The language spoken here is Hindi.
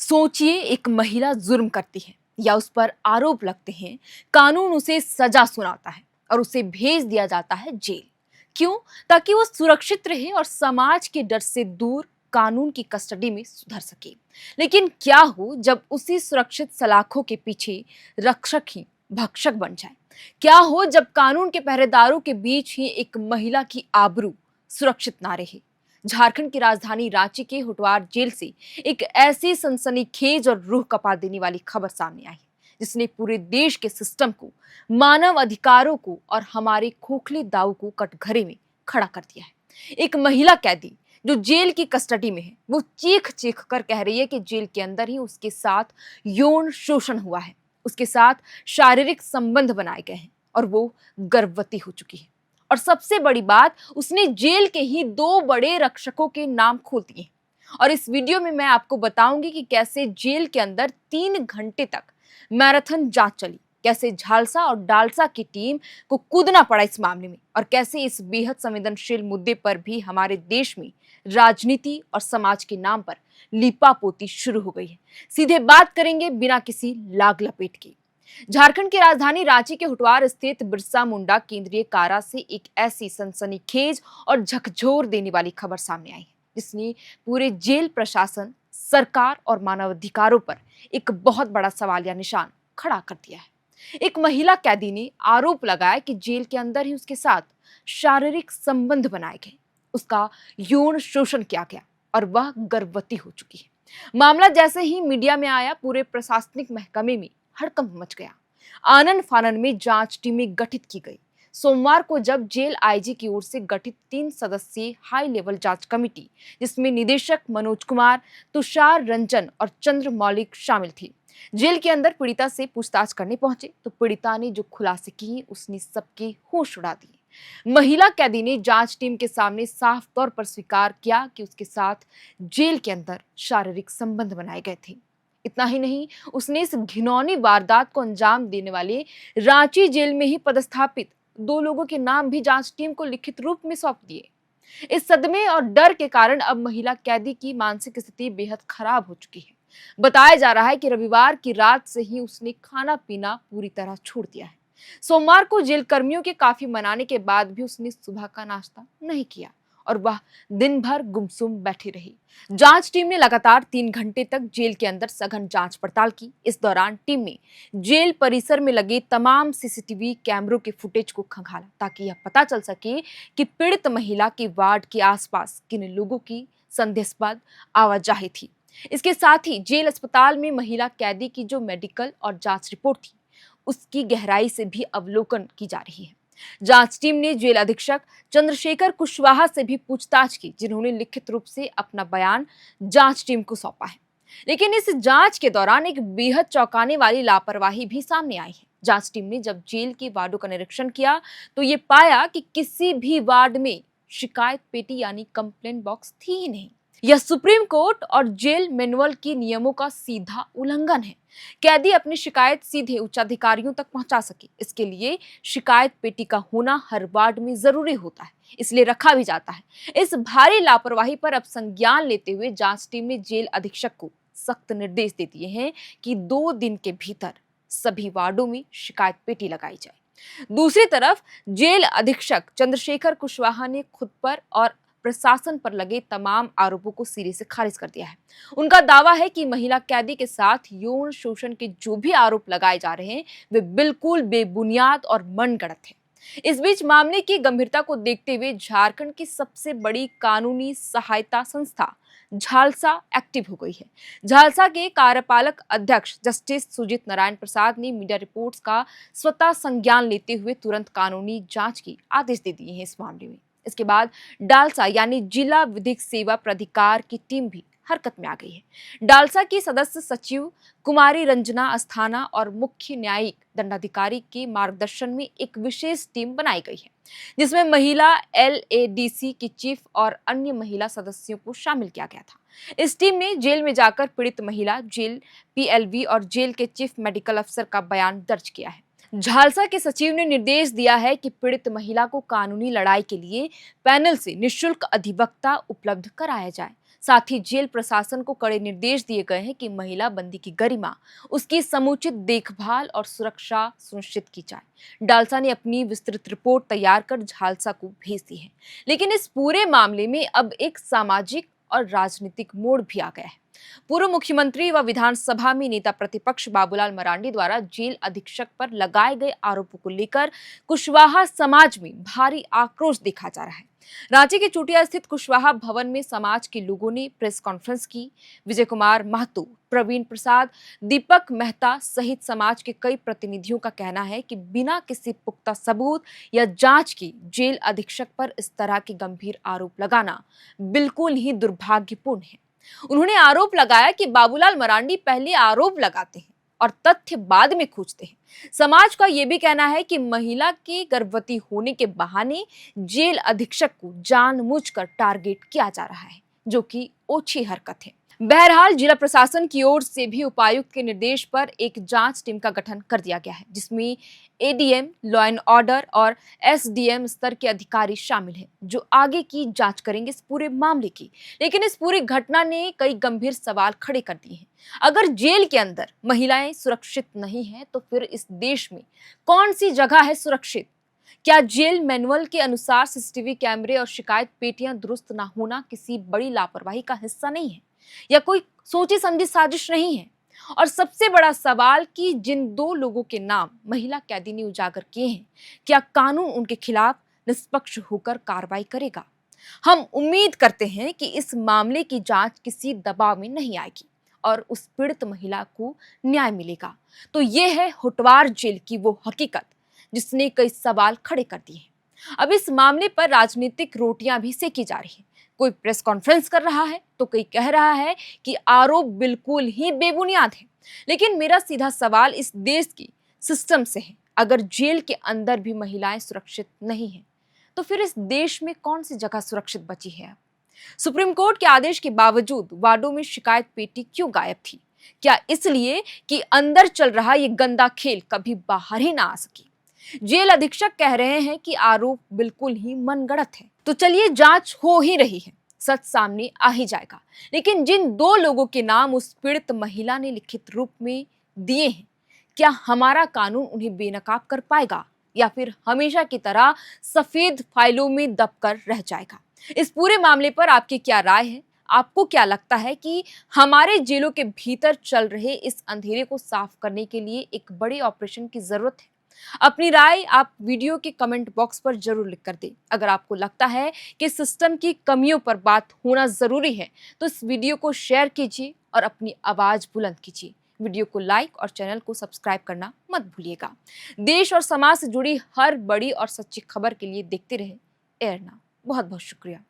सोचिए, एक महिला जुर्म करती है या उस पर आरोप लगते हैं, कानून उसे सजा सुनाता है और उसे भेज दिया जाता है जेल। क्यों? ताकि वो सुरक्षित रहे और समाज के डर से दूर कानून की कस्टडी में सुधर सके। लेकिन क्या हो जब उसी सुरक्षित सलाखों के पीछे रक्षक ही भक्षक बन जाए? क्या हो जब कानून के पहरेदारों के बीच ही एक महिला की आबरू सुरक्षित ना रहे? झारखंड की राजधानी रांची के होटवार जेल से एक ऐसी सनसनीखेज और रूह कपा देने वाली खबर सामने आई है जिसने पूरे देश के सिस्टम को, मानव अधिकारों को और हमारे खोखले दाव को कटघरे में खड़ा कर दिया है। एक महिला कैदी जो जेल की कस्टडी में है, वो चीख चीख कर कह रही है कि जेल के अंदर ही उसके साथ यौन शोषण हुआ है, उसके साथ शारीरिक संबंध बनाए गए हैं और वो गर्भवती हो चुकी है। और सबसे बड़ी बात, उसने जेल के ही दो बड़े रक्षकों के नाम खोल दिए। और इस वीडियो में मैं आपको बताऊंगी कि कैसे जेल के अंदर 3 घंटे तक मैराथन जांच चली, कैसे झालसा और डालसा की टीम को कूदना पड़ा इस मामले में, और कैसे इस बेहद संवेदनशील मुद्दे पर भी हमारे देश में राजनीति और समाज के नाम पर लीपापोती शुरू हो गई है। सीधे बात करेंगे बिना किसी लाग लपेट के। झारखंड की राजधानी रांची के हुटवार स्थित बिरसा मुंडा केंद्रीय कारा से एक ऐसी सनसनीखेज और झकझोर देने वाली खबर सामने आई है जिसने पूरे जेल प्रशासन, सरकार और मानवाधिकारों पर एक बहुत बड़ा सवालिया निशान खड़ा कर दिया है। एक महिला कैदी ने आरोप लगाया कि जेल के अंदर ही उसके साथ शारीरिक संबंध बनाए गए, उसका यौन शोषण किया गया और वह गर्भवती हो चुकी है। मामला जैसे ही मीडिया में आया, पूरे प्रशासनिक महकमे में हड़कंप मच गया। आनन फानन में जांच टीमें गठित की गई। सोमवार को जब जेल आईजी की ओर से गठित 3 सदस्यीय हाई लेवल जांच कमेटी, जिसमें निदेशक मनोज कुमार, तुषार रंजन और चंद्र मौलिक शामिल थी, जेल के अंदर पीड़िता से पूछताछ करने पहुंचे तो पीड़िता ने जो खुलासे किए उसने सबके होश उड़ा दिए। महिला कैदी ने जांच टीम के सामने साफ तौर पर स्वीकार किया कि उसके साथ जेल के अंदर शारीरिक संबंध बनाए गए थे। इतना ही नहीं, उसने इस घिनौनी वारदात को अंजाम देने वाले रांची जेल में ही पदस्थापित 2 लोगों के नाम भी जांच टीम को लिखित रूप में सौंप दिए। इस सदमे और डर के कारण अब महिला कैदी की मानसिक स्थिति बेहद खराब हो चुकी है। बताया जा रहा है कि रविवार की रात से ही उसने खाना पीना पूरी तरह छोड़ दिया है। सोमवार को जेल कर्मियों के काफी मनाने के बाद भी उसने सुबह का नाश्ता नहीं किया और वह दिन भर गुमसुम बैठी रही। जांच टीम ने लगातार 3 घंटे तक जेल के अंदर सघन जांच पड़ताल की। इस दौरान टीम ने जेल परिसर में लगे तमाम सीसीटीवी कैमरों के फुटेज को खंगाला ताकि यह पता चल सके कि पीड़ित महिला के वार्ड के आसपास किन लोगों की संदेहास्पद आवाजाही थी। इसके साथ ही जेल अस्पताल में महिला कैदी की जो मेडिकल और जांच रिपोर्ट थी, उसकी गहराई से भी अवलोकन की जा रही है। जांच टीम ने जेल अधीक्षक चंद्रशेखर कुशवाहा से भी पूछताछ की, जिन्होंने लिखित रूप से अपना बयान जांच टीम को सौंपा है। लेकिन इस जांच के दौरान एक बेहद चौंकाने वाली लापरवाही भी सामने आई है। जांच टीम ने जब जेल के वार्डों का निरीक्षण किया तो ये पाया कि किसी भी वार्ड में शिकायत पेटी यानी कंप्लेंट बॉक्स थी ही नहीं। यह सुप्रीम कोर्ट और जेल मैनुअल के नियमों का सीधा उल्लंघन है। कैदी अपनी शिकायत सीधे उच्चाधिकारियों तक पहुंचा सके, इसके लिए शिकायत पेटी का होना हर वार्ड में जरूरी होता है, इसलिए रखा भी जाता है। इस भारी लापरवाही पर अब संज्ञान लेते हुए जांच टीम ने जेल अधीक्षक को सख्त निर्देश दे दिए हैं कि 2 दिन के भीतर सभी वार्डों में शिकायत पेटी लगाई जाए। दूसरी तरफ जेल अधीक्षक चंद्रशेखर कुशवाहा ने खुद पर और प्रशासन पर लगे तमाम आरोपों को सिरे से खारिज कर दिया है। उनका दावा है कि महिला कैदी के साथ यौन शोषण के जो भी आरोप लगाए जा रहे हैं वे बिल्कुल बेबुनियाद और मनगढ़ंत हैं। इस बीच मामले की गंभीरता को देखते हुए झारखंड की सबसे बड़ी कानूनी सहायता संस्था झालसा एक्टिव हो गई है। झालसा के कार्यपालक अध्यक्ष जस्टिस सुजीत नारायण प्रसाद ने मीडिया रिपोर्ट्स का स्वतः संज्ञान लेते हुए तुरंत कानूनी जांच के आदेश दे दिए हैं इस मामले में। इसके बाद डालसा यानी जिला विधिक सेवा प्राधिकार की टीम भी हरकत में आ गई है। डालसा की सदस्य सचिव कुमारी रंजना अस्थाना और मुख्य न्यायिक दंडाधिकारी के मार्गदर्शन में एक विशेष टीम बनाई गई है, जिसमें महिला LADC की चीफ और अन्य महिला सदस्यों को शामिल किया गया था। इस टीम ने जेल में जाकर पीड़ित महिला, जेल PLV और जेल के चीफ मेडिकल अफसर का बयान दर्ज किया है। झालसा के सचिव ने निर्देश दिया है कि पीड़ित महिला को कानूनी लड़ाई के लिए पैनल से निःशुल्क अधिवक्ता उपलब्ध कराया जाए। साथ ही जेल प्रशासन को कड़े निर्देश दिए गए हैं कि महिला बंदी की गरिमा, उसकी समुचित देखभाल और सुरक्षा सुनिश्चित की जाए। डालसा ने अपनी विस्तृत रिपोर्ट तैयार कर झालसा को भेज दी है। लेकिन इस पूरे मामले में अब एक सामाजिक और राजनीतिक मोड़ भी आ गया है। पूर्व मुख्यमंत्री व विधानसभा में नेता प्रतिपक्ष बाबूलाल मरांडी द्वारा जेल अधीक्षक पर लगाए गए आरोपों को लेकर कुशवाहा समाज में भारी आक्रोश देखा जा रहा है। रांची के चुटिया स्थित कुशवाहा भवन में समाज के लोगों ने प्रेस कॉन्फ्रेंस की। विजय कुमार महतो, प्रवीण प्रसाद, दीपक मेहता सहित समाज के कई प्रतिनिधियों का कहना है कि बिना किसी पुख्ता सबूत या जांच के जेल अधीक्षक पर इस तरह के गंभीर आरोप लगाना बिल्कुल ही दुर्भाग्यपूर्ण है। उन्होंने आरोप लगाया कि बाबूलाल मरांडी पहले आरोप लगाते हैं और तथ्य बाद में खोजते हैं। समाज का यह भी कहना है कि महिला के गर्भवती होने के बहाने जेल अधीक्षक को जानबूझकर टारगेट किया जा रहा है, जो कि ओछी हरकत है। बहरहाल जिला प्रशासन की ओर से भी उपायुक्त के निर्देश पर एक जांच टीम का गठन कर दिया गया है, जिसमें एडीएम, लॉ एंड ऑर्डर और एसडीएम स्तर के अधिकारी शामिल हैं, जो आगे की जांच करेंगे इस पूरे मामले की। लेकिन इस पूरी घटना ने कई गंभीर सवाल खड़े कर दिए हैं। अगर जेल के अंदर महिलाएं सुरक्षित नहीं हैं, तो फिर इस देश में कौन सी जगह है सुरक्षित? क्या जेल मैनुअल के अनुसार सीसीटीवी कैमरे और शिकायत पेटियां दुरुस्त न होना किसी बड़ी लापरवाही का हिस्सा नहीं है, या कोई सोची समझी साजिश नहीं है? और सबसे बड़ा सवाल कि जिन दो लोगों के नाम महिला कैदी ने उजागर किए हैं, क्या कानून उनके खिलाफ निष्पक्ष होकर कार्रवाई करेगा? हम उम्मीद करते हैं कि इस मामले की जांच किसी दबाव में नहीं आएगी और उस पीड़ित महिला को न्याय मिलेगा। तो ये है होटवार जेल की वो हकीकत जिसने कई सवाल खड़े कर दिए हैं। अब इस मामले पर राजनीतिक रोटियां भी सेकी जा रही हैं। कोई प्रेस कॉन्फ्रेंस कर रहा है तो कोई कह रहा है कि आरोप बिल्कुल ही बेबुनियाद है। लेकिन मेरा सीधा सवाल इस देश की सिस्टम से है। अगर जेल के अंदर भी महिलाएं सुरक्षित नहीं हैं, तो फिर इस देश में कौन सी जगह सुरक्षित बची है? सुप्रीम कोर्ट के आदेश के बावजूद वार्डों में शिकायत पेटी क्यों गायब थी? क्या इसलिए कि अंदर चल रहा ये गंदा खेल कभी बाहर ही ना आ सकी? जेल अधीक्षक कह रहे हैं कि आरोप बिल्कुल ही मनगढ़ंत है। तो चलिए, जांच हो ही रही है, सच सामने आ ही जाएगा। लेकिन जिन दो लोगों के नाम उस पीड़ित महिला ने लिखित रूप में दिए हैं, क्या हमारा कानून उन्हें बेनकाब कर पाएगा, या फिर हमेशा की तरह सफेद फाइलों में दबकर रह जाएगा? इस पूरे मामले पर आपकी क्या राय है? आपको क्या लगता है कि हमारे जेलों के भीतर चल रहे इस अंधेरे को साफ करने के लिए एक बड़े ऑपरेशन की जरूरत है? अपनी राय आप वीडियो के कमेंट बॉक्स पर जरूर लिख कर दें। अगर आपको लगता है कि सिस्टम की कमियों पर बात होना जरूरी है, तो इस वीडियो को शेयर कीजिए और अपनी आवाज बुलंद कीजिए। वीडियो को लाइक और चैनल को सब्सक्राइब करना मत भूलिएगा। देश और समाज से जुड़ी हर बड़ी और सच्ची खबर के लिए देखते रहे एयरना। बहुत बहुत शुक्रिया।